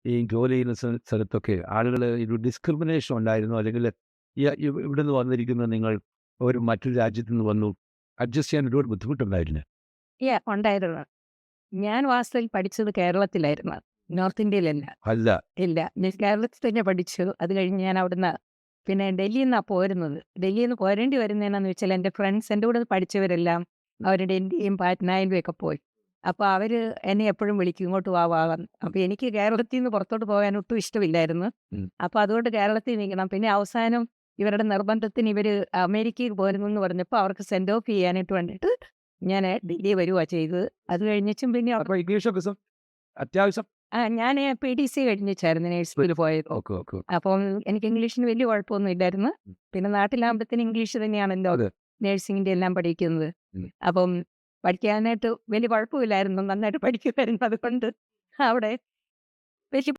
ഈ ജോലി ചെയ്യുന്ന സ്ഥലത്തൊക്കെ ആളുകൾ ഒരു ഡിസ്ക്രിമിനേഷൻ ഉണ്ടായിരുന്നു, അല്ലെങ്കിൽ ഇവിടെ നിന്ന് വന്നിരിക്കുന്ന നിങ്ങൾ ഒരു മറ്റൊരു രാജ്യത്ത് നിന്ന് വന്നു, അഡ്ജസ്റ്റ് ചെയ്യാൻ ഒരുപാട് ബുദ്ധിമുട്ടുണ്ടായിരുന്നു? ഉണ്ടായിരുന്നു. ഞാൻ വാസ്തവത്തിൽ പഠിച്ചത് കേരളത്തിലായിരുന്നു. നോർത്ത് ഇന്ത്യയിലല്ല. അല്ല. ഇല്ല. ഞാൻ കേരളത്തിൽ തന്നെ പഠിച്ചു. അത് കഴിഞ്ഞ് ഞാൻ അവിടുന്ന് പിന്നെ ഡൽഹിയിൽ നിന്നാണ് പോരുന്നത്. ഡൽഹിയിൽ നിന്ന് പോരേണ്ടി വരുന്നതെന്നാന്ന് വെച്ചാൽ എൻ്റെ ഫ്രണ്ട്സ് എൻ്റെ കൂടെ പഠിച്ചവരെല്ലാം അവർ ഡൽഹിയും പാറ്റ്നയിലും ഒക്കെ പോയി. അപ്പോൾ അവർ എന്നെ എപ്പോഴും വിളിക്കും, ഇങ്ങോട്ട് വാ വാ എന്ന്. അപ്പോൾ എനിക്ക് കേരളത്തിൽ നിന്ന് പുറത്തോട്ട് പോകാൻ ഒട്ടും ഇഷ്ടമില്ലായിരുന്നു. ഉം. അപ്പോൾ അതുകൊണ്ട് കേരളത്തിൽ നിൽക്കണം. പിന്നെ അവസാനം ഇവരുടെ നിർബന്ധത്തിന് ഇവർ അമേരിക്കയിൽ പോരുന്നു എന്ന് പറഞ്ഞപ്പോൾ അവർക്ക് സെൻഡ് ഓഫ് ചെയ്യാനായിട്ട് വേണ്ടിയിട്ട് ഞാൻ ഡൽഹി വരുവാ ചെയ്തത്. അത് കഴിഞ്ഞിട്ടും പിന്നെ അപ്പോൾ ഇംഗ്ലീഷൊക്കെ അത്യാവശ്യം. ഞാൻ PTC കഴിഞ്ഞിട്ടായിരുന്നു നേഴ്സിംഗിന് പോയത്. Okay okay. അപ്പം എനിക്ക് ഇംഗ്ലീഷിന് വലിയ കുഴപ്പമൊന്നും ഇല്ലായിരുന്നു. പിന്നെ നാട്ടിലാകുമ്പോഴത്തേന് ഇംഗ്ലീഷ് തന്നെയാണല്ലോ അതെ. നേഴ്സിംഗിൻ്റെ എല്ലാം പഠിക്കുന്നത്. ഉം. അപ്പം പഠിക്കാനായിട്ട് വലിയ കുഴപ്പമില്ലായിരുന്നു. നന്നായിട്ട് പഠിക്കുമായിരുന്നു. അതുകൊണ്ട് അവിടെ